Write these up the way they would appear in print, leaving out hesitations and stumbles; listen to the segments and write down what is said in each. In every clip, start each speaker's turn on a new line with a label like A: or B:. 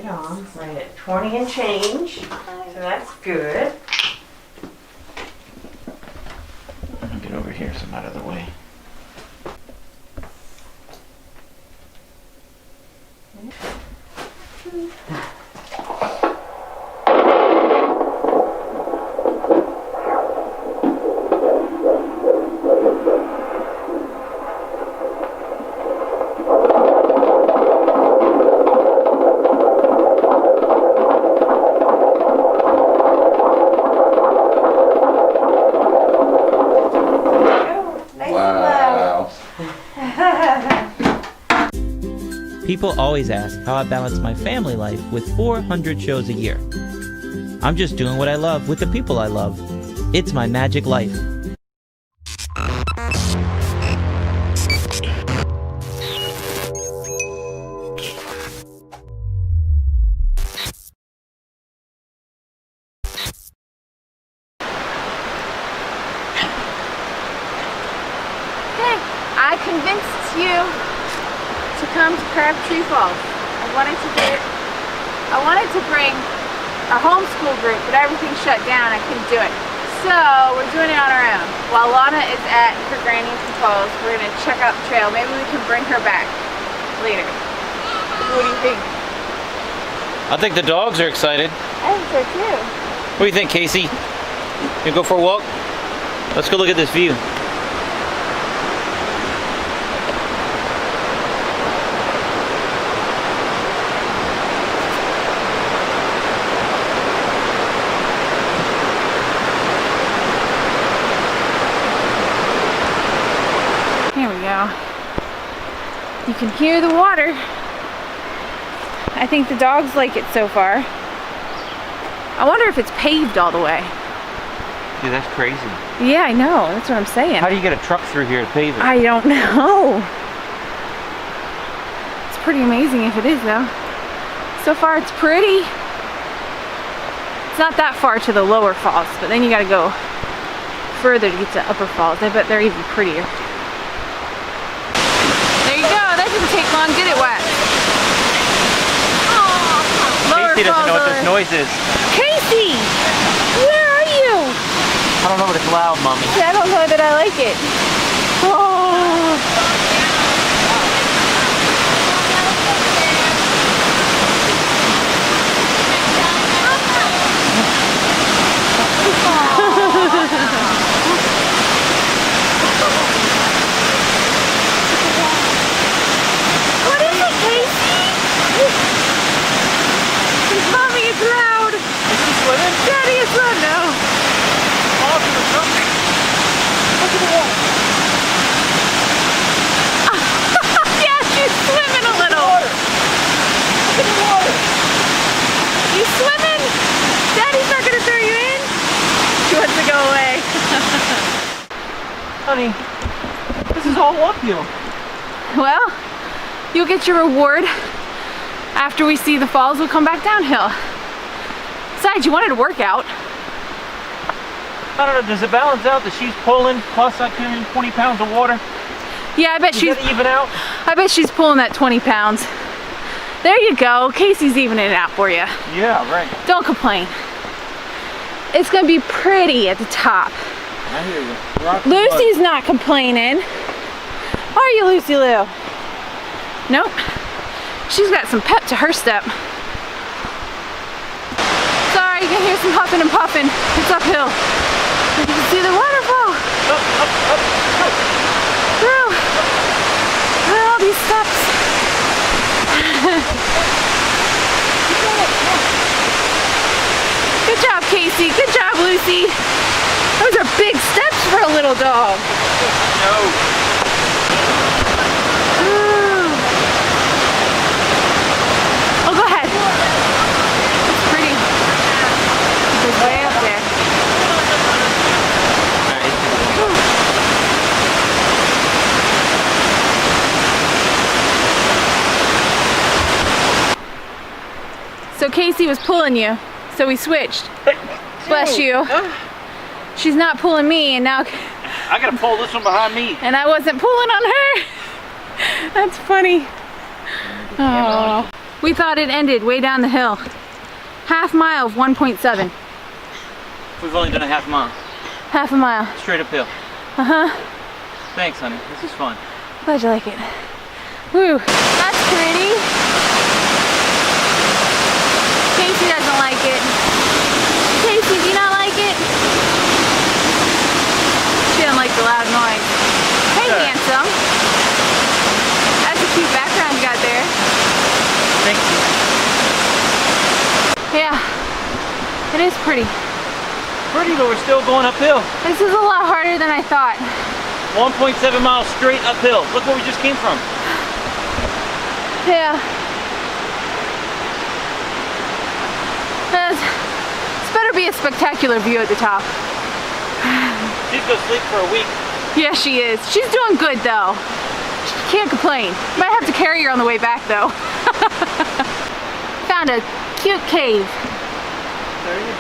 A: right on. Right at 20 and change. So that's good.
B: Get over here so I'm out of the way. People always ask how I balance my family life with 400 shows a year. I'm just doing what I love with the people I love. It's my magic life.
C: Okay, I convinced you to come to Crabtree Falls. I wanted to bring our homeschool group, but everything shut down. I couldn't do it. So we're doing it on our own. While Lana is at her granny's controls, we're gonna check out the trail. Maybe we can bring her back later. What do you think?
B: I think the dogs are excited.
C: I think so too.
B: What do you think, Casey? You go for a walk? Let's go look at this view.
C: Here we go. You can hear the water. I think the dogs like it so far. I wonder if it's paved all the way.
B: Dude, that's crazy.
C: Yeah, I know. That's what I'm saying.
B: How do you get a truck through here to pave it?
C: I don't know. It's pretty amazing if it is, though. So far, it's pretty. It's not that far to the lower falls, but then you gotta go further to get to upper falls. I bet they're even prettier. There you go. That didn't take long, did it, Wes?
B: Casey doesn't know what this noise is.
C: Casey! Where are you?
B: I don't know, but it's loud, Mommy.
C: I don't know that I like it. Oh. What is it, Casey? Mommy, it's loud.
B: Is he swimming?
C: Daddy, it's loud. No.
B: Awesome or something. Look at the water.
C: Yeah, she's swimming a little.
B: Look at the water.
C: You swimming? Daddy's not gonna throw you in. She wants to go away.
B: Honey, this is all uphill.
C: Well, you'll get your reward. After we see the falls, we'll come back downhill. Besides, you wanted to work out.
B: I don't know, does it balance out that she's pulling plus I carrying 20 pounds of water?
C: Yeah, I bet
B: Does that even out?
C: I bet she's pulling that 20 pounds. There you go. Casey's evening it out for you.
B: Yeah, right.
C: Don't complain. It's gonna be pretty at the top.
B: I hear you.
C: Lucy's not complaining. Are you, Lucy Lou? Nope. She's got some pep to her step. Sorry, you can hear some huffing and puffing. It's uphill. You can see the waterfall.
B: Up.
C: Through all these steps. Good job, Casey. Good job, Lucy. Those are big steps for a little dog.
B: No.
C: Oh, go ahead. It's pretty. It's way up there. So Casey was pulling you, so we switched. Bless you. She's not pulling me, and now
B: I gotta pull this one behind me.
C: and I wasn't pulling on her. That's funny. Oh. We thought it ended way down the hill. Half mile of 1.7.
B: We've only done a half mile.
C: Half a mile.
B: Straight uphill.
C: Uh-huh.
B: Thanks, honey. This is fun.
C: Glad you like it. Woo, that's pretty. Casey doesn't like it. Casey, do you not like it? She doesn't like the loud noise. Hey,
B: Sure.
C: handsome. That's a cute background you got there.
B: Thank you.
C: Yeah, it is pretty.
B: Pretty, but we're still going uphill.
C: This is a lot harder than I thought.
B: 1.7 miles straight uphill. Look where we just came from.
C: Yeah. This better be a spectacular view at the top.
B: She's gonna sleep for a week.
C: Yeah, she is. She's doing good though. She can't complain. Might have to carry her on the way back though. Found a cute cave.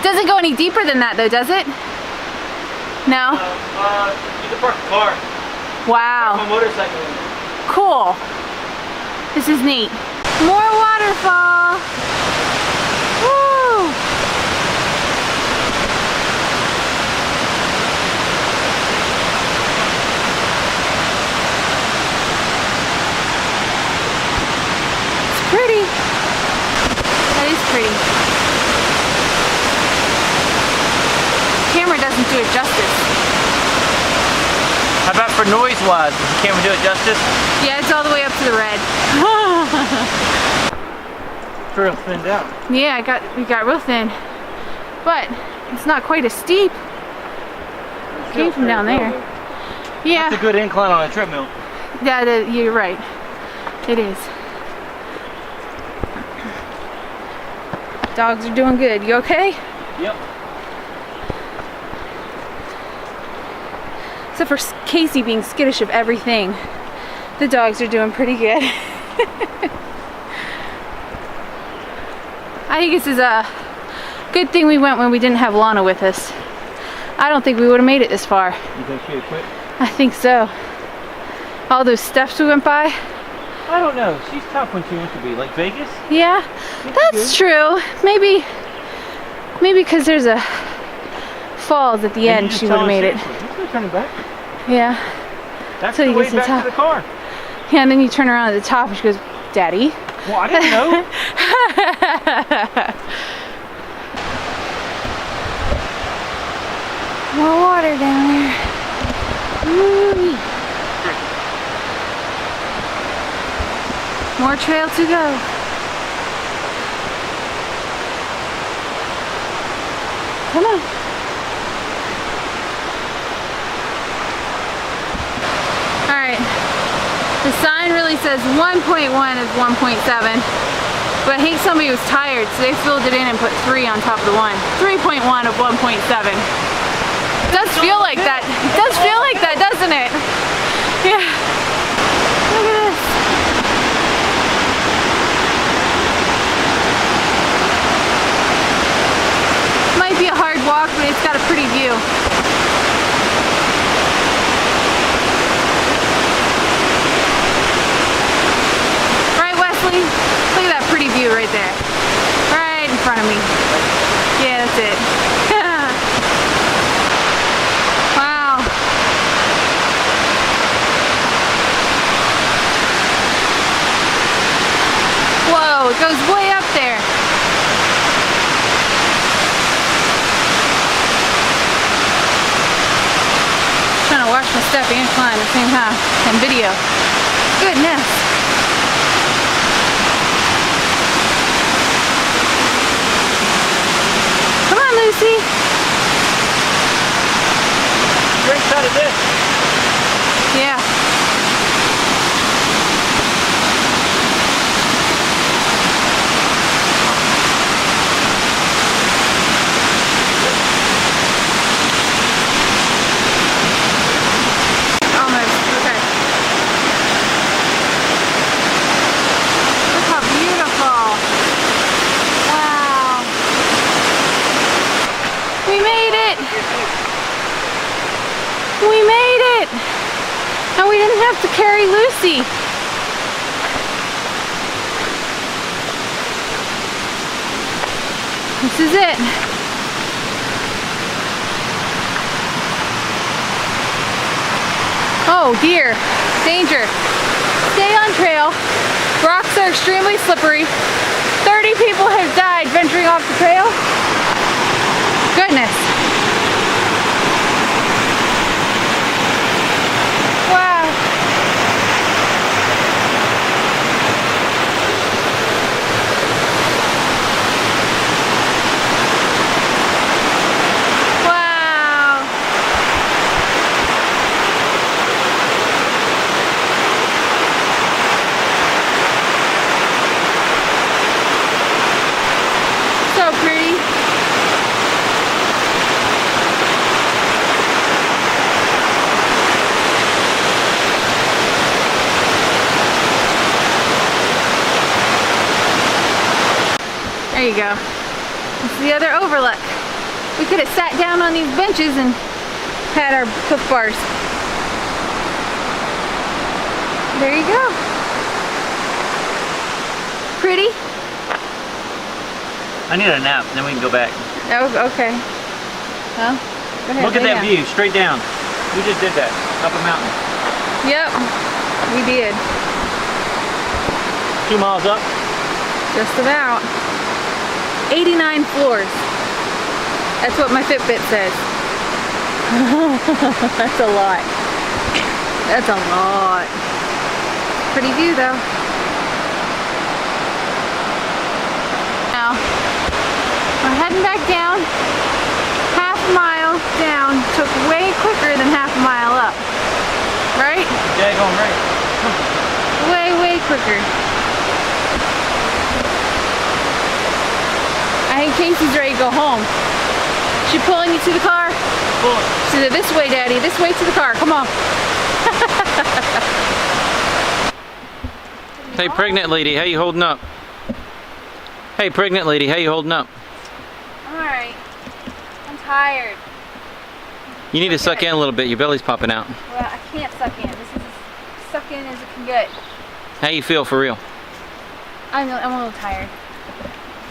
C: Doesn't go any deeper than that though, does it? No?
B: You can park the car.
C: Wow.
B: My motorcycle in there.
C: Cool. This is neat. More waterfall. Woo! It's pretty. That is pretty. Camera doesn't do it justice.
B: How about for noise-wise? Does the camera do it justice?
C: Yeah, it's all the way up to the red.
B: Real thinned out.
C: Yeah, we got real thin, but it's not quite as steep. It came from down there. Yeah.
B: It's a good incline on a treadmill.
C: Yeah, you're right. It is. Dogs are doing good. You okay?
B: Yep.
C: Except for Casey being skittish of everything. The dogs are doing pretty good. I think this is a good thing we went when we didn't have Lana with us. I don't think we would have made it this far.
B: You think she'd quit?
C: I think so. All those steps we went by.
B: I don't know. She's tough when she wants to be. Like Vegas?
C: Yeah, that's true. Maybe because there's a falls at the end, she would have made it.
B: He's not turning back.
C: Yeah.
B: That's
C: Till
B: the
C: you
B: way
C: get to the
B: back
C: top.
B: to the car.
C: Yeah, and then you turn around at the top and she goes, Daddy.
B: Well, I didn't know.
C: More water down there. Woo. More trail to go. Come on. Alright. The sign really says 1.1 is 1.7. But I think somebody was tired, so they filled it in and put 3 on top of the 1. 3.1 of 1.7. It does feel like that. It does feel like that, doesn't it? Yeah. Look at this. Might be a hard walk, but it's got a pretty view. Right, Wesley? Look at that pretty view right there. Right in front of me. Yeah, that's it. Wow. Whoa, it goes way up there. Trying to watch my step and climb at the same time and video. Goodness. Come on, Lucy.
B: Straight side of this.
C: Yeah. Almost. Okay. Look how beautiful. Wow. We made it. We made it. And we didn't have to carry Lucy. is it. Oh dear, danger. Stay on trail. Rocks are extremely slippery. 30 people have died venturing off the trail. Goodness. Wow. Wow. So pretty. There you go. It's the other overlook. We could have sat down on these benches and had our Clif Bars. There you go. Pretty?
B: I need a nap, then we can go back.
C: Oh, okay. Well, go ahead.
B: Look at
C: lay
B: that
C: down.
B: view, straight down. We just did that, up a mountain.
C: Yep, we did.
B: 2 miles up.
C: Just about. 89 floors. That's what my Fitbit says. That's a lot. That's a lot. Pretty view though. Now, we're heading back down. Half a mile down took way quicker than half a mile up. Right?
B: Daggone right.
C: Way, way quicker. I think Casey's ready to go home. She pulling you to the car? She said, this way, Daddy, this way to the car. Come on.
B: Hey, pregnant lady, how you holding up? Hey, pregnant lady, how you holding up?
C: Alright. I'm tired.
B: You need to suck in a little bit. Your belly's popping out.
C: Well, I can't suck in. This is as suck in as it can get.
B: How you feel for real?
C: I'm a little tired.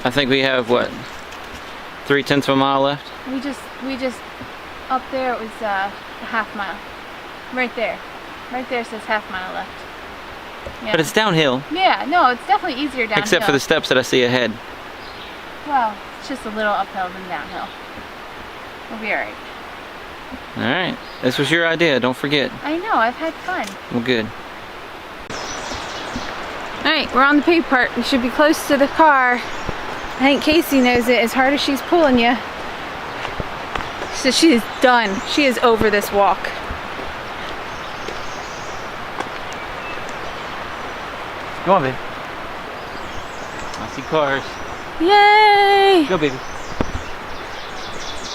B: I think we have, what, 3/10 of a mile left?
C: We just, up there it was a half mile. Right there. Right there says half mile left. Yeah.
B: But it's downhill.
C: Yeah, no, it's definitely easier downhill.
B: Except for the steps that I see ahead.
C: Well, it's just a little uphill than downhill. We'll be alright.
B: Alright. This was your idea, don't forget.
C: I know, I've had fun.
B: Well, good.
C: Alright, we're on the paved part. We should be close to the car. I think Casey knows it as hard as she's pulling you. So she is done. She is over this walk.
B: Go on, baby. I see cars.
C: Yay!
B: Go, baby.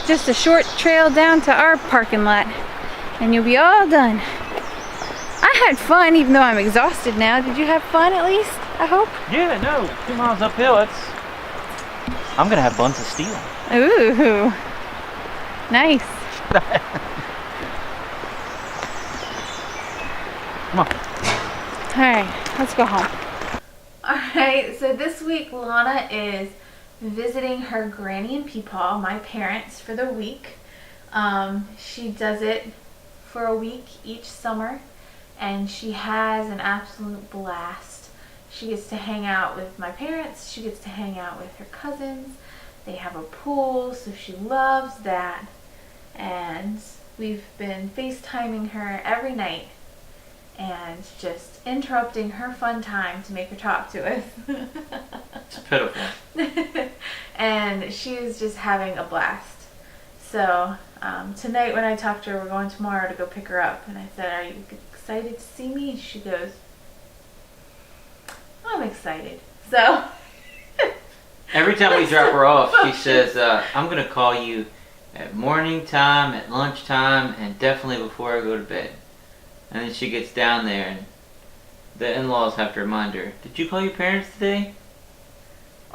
C: Just a short trail down to our parking lot and you'll be all done. I had fun even though I'm exhausted now. Did you have fun at least? I hope?
B: Yeah, no. 2 miles uphill, I'm gonna have buns of steel.
C: Ooh. Nice.
B: Come on.
C: Alright, let's go home.
A: Alright, so this week Lana is visiting her granny and peepaw, my parents, for the week. She does it for a week each summer and she has an absolute blast. She gets to hang out with my parents, she gets to hang out with her cousins. They have a pool, so she loves that. And we've been FaceTiming her every night and just interrupting her fun time to make her talk to us.
B: It's pitiful.
A: And she is just having a blast. So tonight when I talked to her, we're going tomorrow to go pick her up. And I said, are you excited to see me? And she goes, I'm excited. So
B: Every time we drop her off, she says, I'm going to call you at morning time, at lunchtime, and definitely before I go to bed. And then she gets down there and the in-laws have to remind her, did you call your parents today?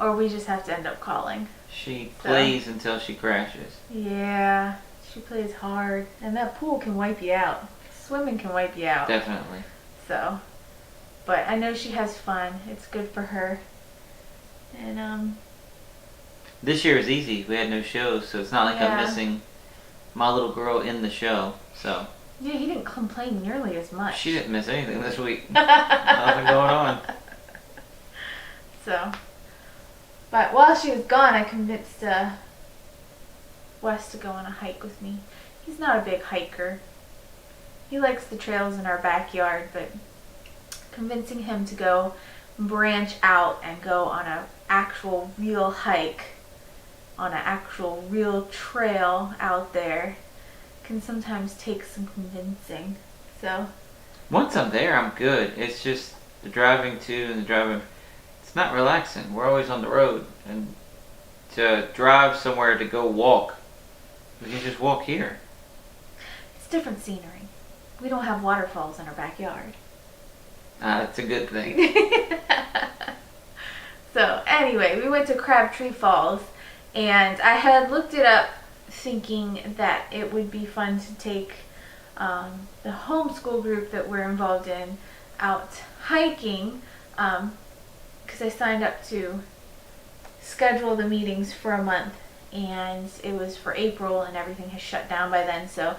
A: or we just have to end up calling.
B: She plays until she crashes.
A: Yeah, she plays hard. And that pool can wipe you out. Swimming can wipe you out.
B: Definitely.
A: So, but I know she has fun. It's good for her. And
B: This year was easy. We had no shows, so it's not like I'm missing my little girl in the show. So
A: yeah, he didn't complain nearly as much.
B: She didn't miss anything this week. Nothing going on.
A: So, but while she was gone, I convinced Wes to go on a hike with me. He's not a big hiker. He likes the trails in our backyard, but convincing him to go branch out and go on an actual real hike on an actual real trail out there can sometimes take some convincing. So
B: once I'm there, I'm good. It's just the driving to and the driving. It's not relaxing. We're always on the road, and to drive somewhere to go walk, we can just walk here.
A: It's different scenery. We don't have waterfalls in our backyard.
B: That's a good thing.
A: So anyway, we went to Crabtree Falls, and I had looked it up thinking that it would be fun to take the homeschool group that we're involved in out hiking, because I signed up to schedule the meetings for a month, and it was for April, and everything has shut down by then, so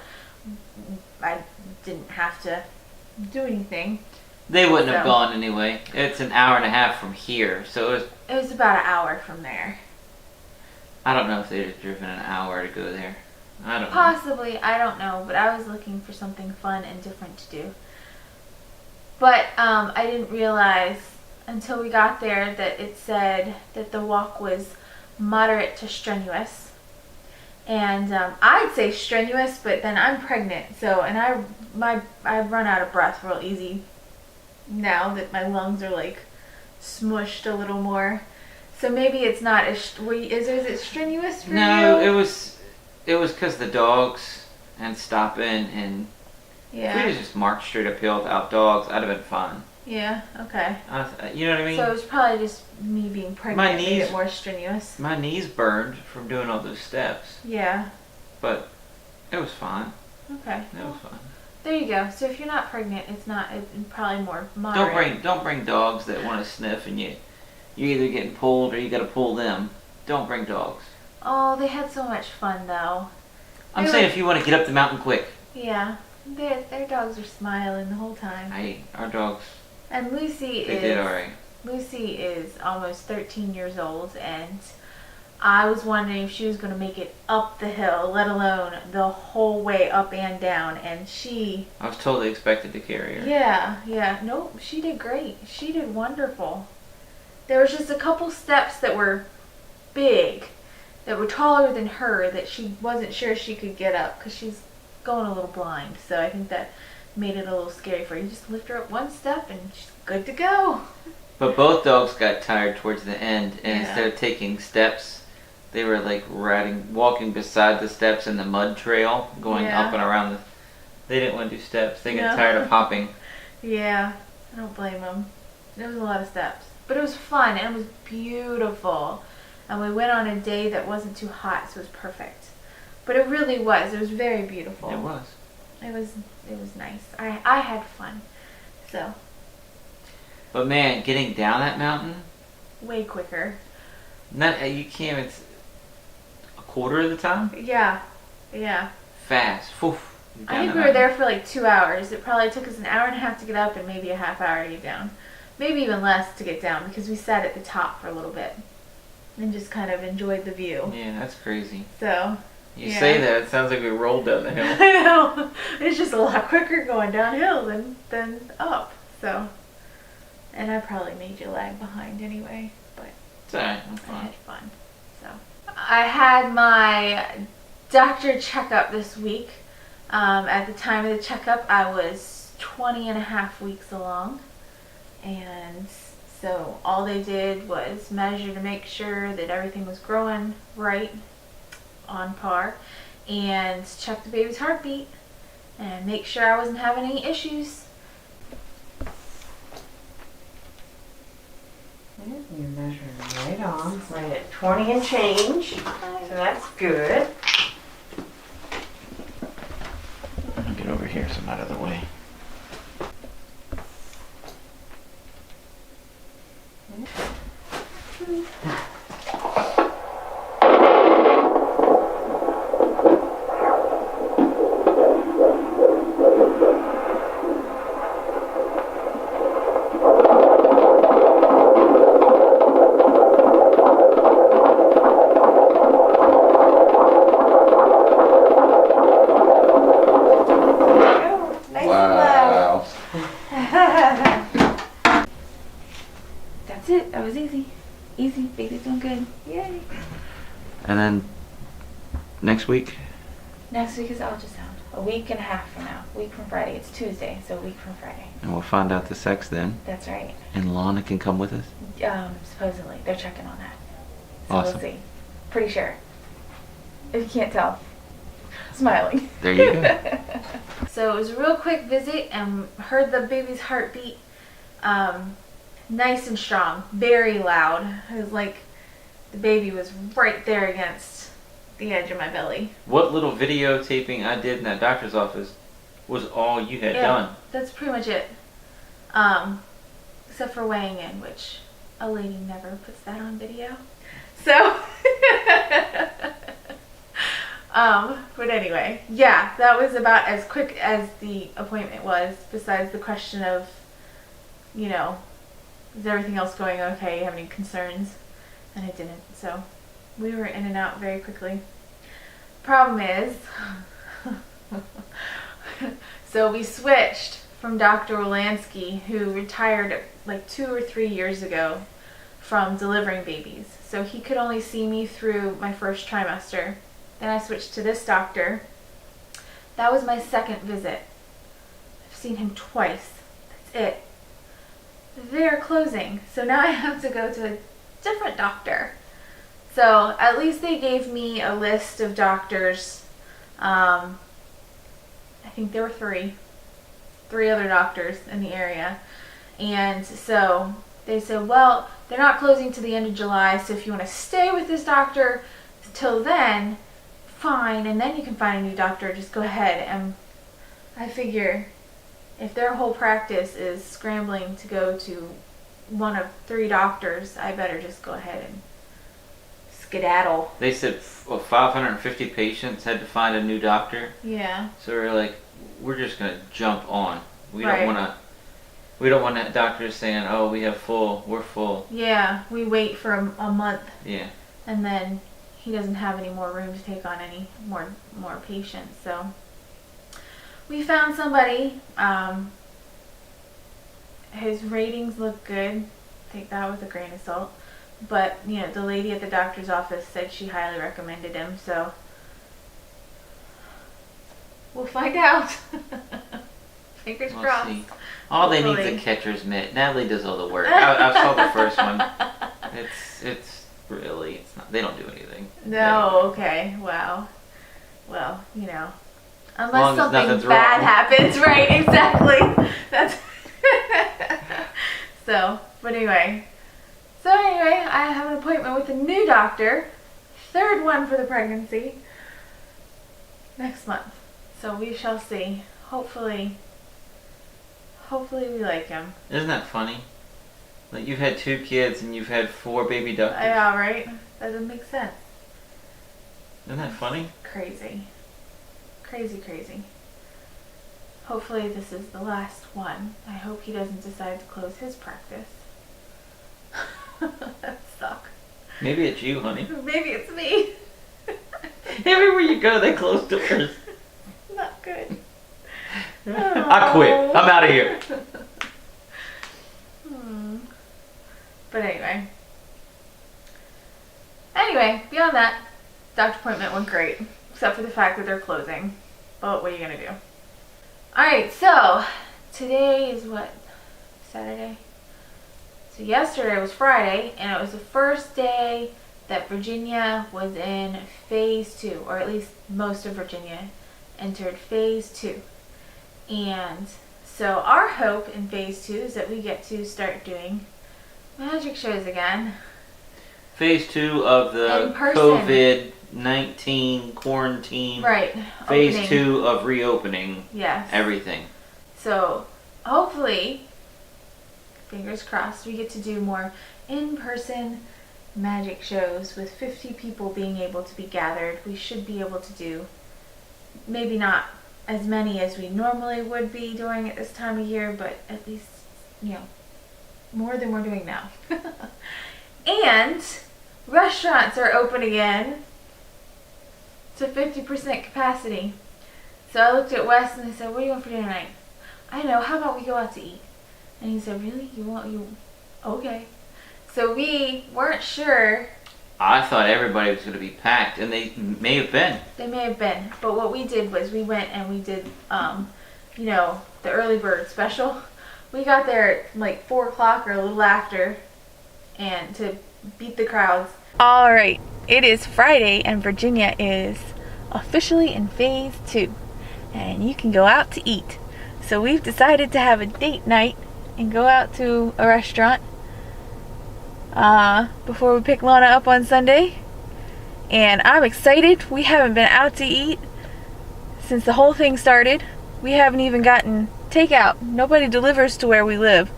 A: I didn't have to do anything.
B: They wouldn't have gone anyway. It's an hour and a half from here, so
A: it was about an hour from there.
B: I don't know if they'd have driven an hour to go there. I don't know.
A: Possibly, I don't know, but I was looking for something fun and different to do. But I didn't realize until we got there that it said that the walk was moderate to strenuous. And I'd say strenuous, but then I'm pregnant, so I run out of breath real easy now that my lungs are like smushed a little more. So maybe it's not as is it strenuous for you?
B: No, it was because the dogs and stopping, and if we just marched straight uphill without dogs, I'd have been fine.
A: Yeah. Okay.
B: You know what I mean?
A: So it was probably just me being pregnant made it more strenuous.
B: My knees burned from doing all those steps.
A: Yeah.
B: But it was fine.
A: Okay.
B: It was fine.
A: There you go. So if you're not pregnant, it's probably more moderate.
B: Don't bring dogs that want to sniff, and you're either getting pulled or you got to pull them. Don't bring dogs.
A: Oh, they had so much fun though.
B: I'm saying if you want to get up the mountain quick.
A: Yeah. Their dogs are smiling the whole time.
B: Hey, our dogs.
A: And Lucy
B: did all right.
A: Lucy is almost 13 years old, and I was wondering if she was going to make it up the hill, let alone the whole way up and down. And
B: I was totally expected to carry her.
A: Yeah. Nope, she did great. She did wonderful. There was just a couple steps that were big, that were taller than her, that she wasn't sure she could get up because she's going a little blind. So I think that made it a little scary for you. Just lift her up one step and she's good to go.
B: But both dogs got tired towards the end, and instead of taking steps, they were like walking beside the steps in the mud trail, going up and around. They didn't want to do steps. They got tired of hopping.
A: Yeah, I don't blame them. There was a lot of steps, but it was fun and it was beautiful. And we went on a day that wasn't too hot, so it was perfect. But it really was. It was very beautiful.
B: It was.
A: It was nice. I had fun. So.
B: But man, getting down that mountain.
A: Way quicker.
B: You can't even. A quarter of the time.
A: Yeah.
B: Fast. Poof,
A: I think we were there for like 2 hours. It probably took us an hour and a half to get up and maybe a half hour to get down. Maybe even less to get down because we sat at the top for a little bit and just kind of enjoyed the view.
B: Yeah, that's crazy.
A: So.
B: You say that, it sounds like we rolled down the hill.
A: I know. It's just a lot quicker going downhill than up. So. And I probably made you lag behind anyway, but
B: it's alright, I'm fine.
A: I had fun. So I had my doctor checkup this week. At the time of the checkup, I was 20 and a half weeks along. And so all they did was measure to make sure that everything was growing right, on par, and check the baby's heartbeat and make sure I wasn't having any issues.
D: You're measuring right on. It's right at 20 and change, so that's good.
B: I'll get over here so I'm out of the way.
A: it. That was easy. Easy. Baby's doing good. Yay.
B: And then next week?
A: Next week is ultrasound. A week and a half from now. A week from Friday. It's Tuesday, so a week from Friday.
B: And we'll find out the sex then.
A: That's right.
B: And Lana can come with us?
A: Supposedly. They're checking on that. So
B: Awesome.
A: we'll see. Pretty sure. If you can't tell. Smiling.
B: There you go.
A: So it was a real quick visit and heard the baby's heartbeat. Nice and strong. Very loud. It was like the baby was right there against the edge of my belly.
B: What little videotaping I did in that doctor's office was all you had done.
A: That's pretty much it. Except for weighing in, which a lady never puts that on video. So, but anyway, yeah, that was about as quick as the appointment was, besides the question of, you know, is everything else going okay? You have any concerns? And it didn't. So we were in and out very quickly. Problem is, so we switched from Dr. Wolanski, who retired like 2 or 3 years ago from delivering babies. So he could only see me through my first trimester. Then I switched to this doctor. That was my second visit. I've seen him twice. That's it. They're closing. So now I have to go to a different doctor. So at least they gave me a list of doctors. I think there were three other doctors in the area. And so they said, well, they're not closing to the end of July, so if you want to stay with this doctor till then, fine, and then you can find a new doctor, just go ahead. And I figure if their whole practice is scrambling to go to one of 3 doctors, I better just go ahead and skedaddle.
B: They said 550 patients had to find a new doctor.
A: Yeah.
B: So we're like, we're just gonna jump on. We
A: Right.
B: don't want that doctor saying, oh, we're full.
A: Yeah, we wait for a month,
B: Yeah.
A: and then he doesn't have any more room to take on any more patients. So we found somebody. His ratings look good. Take that with a grain of salt. But, you know, the lady at the doctor's office said she highly recommended him, so we'll find out. Fingers
B: We'll
A: crossed.
B: see. All they need is
A: Hopefully.
B: a catcher's mitt. Natalie does all the work. I saw the first one. It's not. They don't do anything.
A: No, okay, wow. Well, you know,
B: long
A: unless
B: as
A: something
B: nothing's
A: bad
B: wrong.
A: happens, right? Exactly. That's so. But anyway, I have an appointment with a new doctor, 3rd one for the pregnancy, next month. So we shall see. Hopefully we like him.
B: Isn't that funny? Like, you've had 2 kids and you've had 4 baby doctors.
A: Yeah, right? That doesn't make sense.
B: Isn't that funny?
A: Crazy. Hopefully this is the last one. I hope he doesn't decide to close his practice. That sucks.
B: Maybe it's you, honey.
A: Maybe it's me.
B: Everywhere you go, they close doors.
A: Not good.
B: I quit. I'm out of here.
A: But anyway, beyond that, doctor appointment went great, except for the fact that they're closing. But what are you gonna do? Alright, so today is what? Saturday? So yesterday was Friday, and it was the first day that Virginia was in phase 2, or at least most of Virginia entered phase 2. And so our hope in phase 2 is that we get to start doing magic shows again.
B: Phase 2 of the
A: In person.
B: COVID-19 quarantine.
A: Right.
B: Phase
A: Opening.
B: 2 of reopening
A: Yes.
B: everything.
A: So hopefully, fingers crossed, we get to do more in-person magic shows with 50 people being able to be gathered. We should be able to do maybe not as many as we normally would be doing at this time of year, but at least, you know, more than we're doing now. And restaurants are open again to 50% capacity. So I looked at Wes and I said, what do you want for dinner tonight? I know, how about we go out to eat? And he said, really? You okay. So we weren't sure.
B: I thought everybody was going to be packed, and they may have been.
A: They may have been, but what we did was we went and we did, you know, the early bird special. We got there at like 4 o'clock or a little after, and to beat the crowds. All right, it is Friday, and Virginia is officially in phase 2, and you can go out to eat. So we've decided to have a date night and go out to a restaurant before we pick Lana up on Sunday. And I'm excited. We haven't been out to eat since the whole thing started. We haven't even gotten takeout. Nobody delivers to where we live.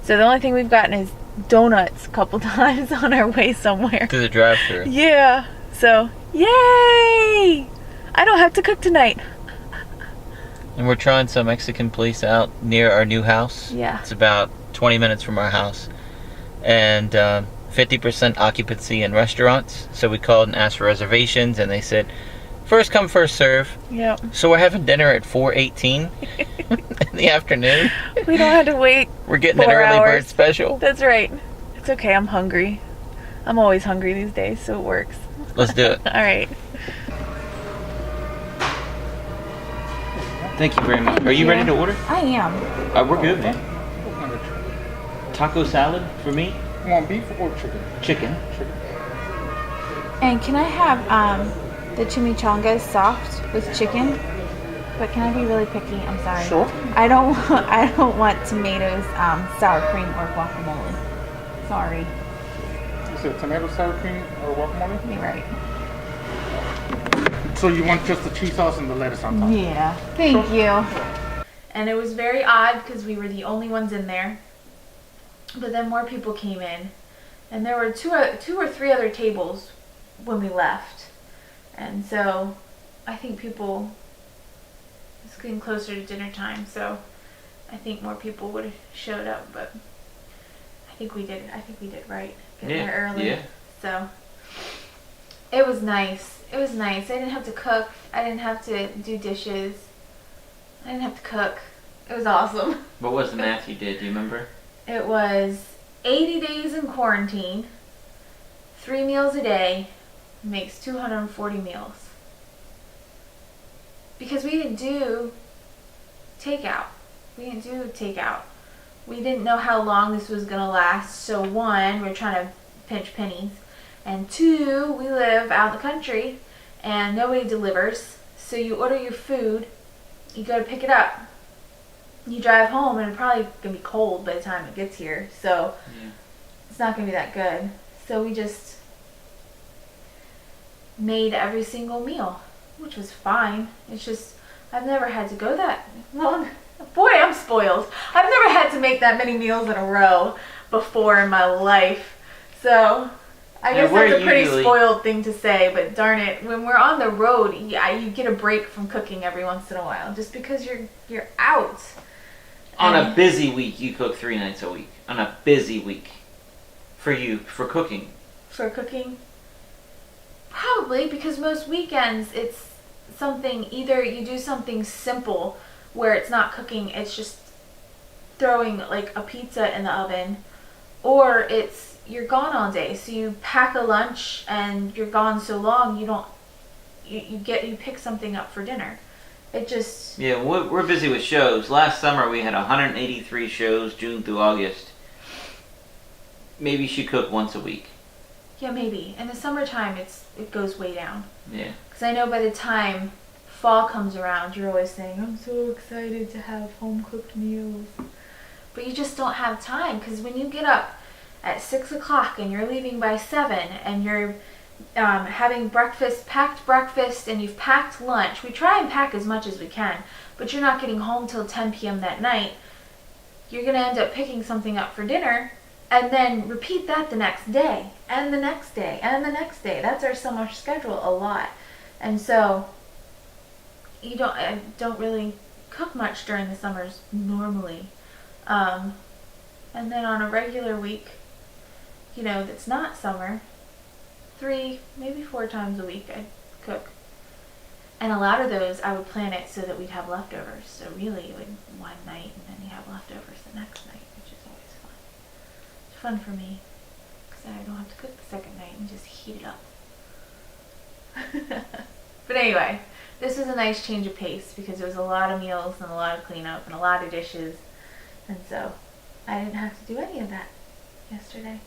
A: So the only thing we've gotten is donuts a couple times on our way somewhere.
B: To the drive-thru.
A: Yeah. So, yay! I don't have to cook tonight.
B: And we're trying some Mexican place out near our new house.
A: Yeah.
B: It's about 20 minutes from our house. And 50% occupancy in restaurants. So we called and asked for reservations, and they said, first come, first serve.
A: Yep.
B: So we're having dinner at 4:18 in the afternoon.
A: We don't have to wait.
B: We're getting an
A: 4
B: early
A: hours.
B: bird special.
A: That's right. It's okay, I'm hungry. I'm always hungry these days, so it works.
B: Let's do it.
A: All right.
B: Thank you very much. Are you ready to order?
A: I am.
B: We're good, man. Taco salad for me.
E: You want beef or chicken?
B: Chicken.
A: And can I have the chimichangas soft with chicken? But can I be really picky? I'm sorry.
E: Sure.
A: I don't want tomatoes, sour cream, or guacamole. Sorry.
E: You said tomato sour cream or guacamole?
A: You're right.
E: So you want just the cheese sauce and the lettuce on top?
A: Yeah. Thank you. And it was very odd because we were the only ones in there. But then more people came in, and there were two or three other tables when we left. And so I think it's getting closer to dinner time, so I think more people would have showed up, but I think we did right getting there early.
B: Yeah.
A: So it was nice. It was nice. I didn't have to cook. I didn't have to do dishes. I didn't have to cook. It was awesome.
B: What was the math you did? Do you remember?
A: It was 80 days in quarantine, 3 meals a day, makes 240 meals. Because we didn't do takeout. We didn't know how long this was going to last. So 1, we're trying to pinch pennies. And 2, we live out in the country and nobody delivers. So you order your food, you go to pick it up. You drive home and it's probably going to be cold by the time it gets here. So it's not going to be that good. So we just made every single meal, which was fine. It's just, I've never had to go that long. Boy, I'm spoiled. I've never had to make that many meals in a row before in my life. So I guess that's a pretty spoiled thing to say, but darn it, when we're on the road, you get a break from cooking every once in a while, just because you're out.
B: On a busy week, you cook 3 nights a week. On a busy week. For cooking.
A: For cooking? Probably, because most weekends it's something, either you do something simple where it's not cooking, it's just throwing like a pizza in the oven, or it's you're gone all day, so you pack a lunch and you're gone so long you pick something up for dinner. It just...
B: Yeah, we're busy with shows. Last summer we had 183 shows, June through August. Maybe she cooked once a week.
A: Yeah, maybe. In the summertime, it goes way down.
B: Yeah.
A: Because I know by the time fall comes around, you're always saying, I'm so excited to have home-cooked meals. But you just don't have time, because when you get up at 6 o'clock and you're leaving by 7 and you're having packed breakfast, and you've packed lunch. We try and pack as much as we can, but you're not getting home till 10 p.m. that night. You're going to end up picking something up for dinner, and then repeat that the next day, and the next day, and the next day. That's our summer schedule a lot. And so I don't really cook much during the summers normally. And then on a regular week, that's not summer, 3, maybe 4 times a week I'd cook. And a lot of those I would plan it so that we'd have leftovers. So really it would one night and then you have leftovers the next night, which is always fun. It's fun for me. then I don't have to cook the second night and just heat it up. But anyway, this was a nice change of pace because it was a lot of meals and a lot of cleanup and a lot of dishes. And so I didn't have to do any of that yesterday.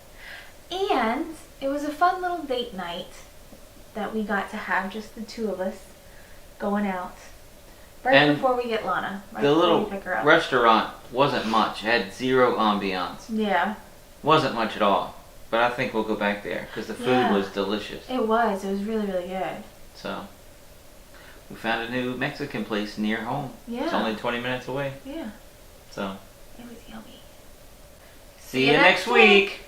A: And it was a fun little date night that we got to have, just the two of us going out. Right
B: And
A: before we get Lana. Right
B: The
A: before
B: little
A: we pick her up.
B: restaurant wasn't much. It had zero ambiance.
A: Yeah,
B: Wasn't much at all. But I think we'll go back there because the food
A: Yeah.
B: was delicious.
A: it was. It was really, really good.
B: So we found a new Mexican place near home.
A: Yeah.
B: It's only 20 minutes away.
A: Yeah,
B: So
A: it was yummy.
B: see you next week.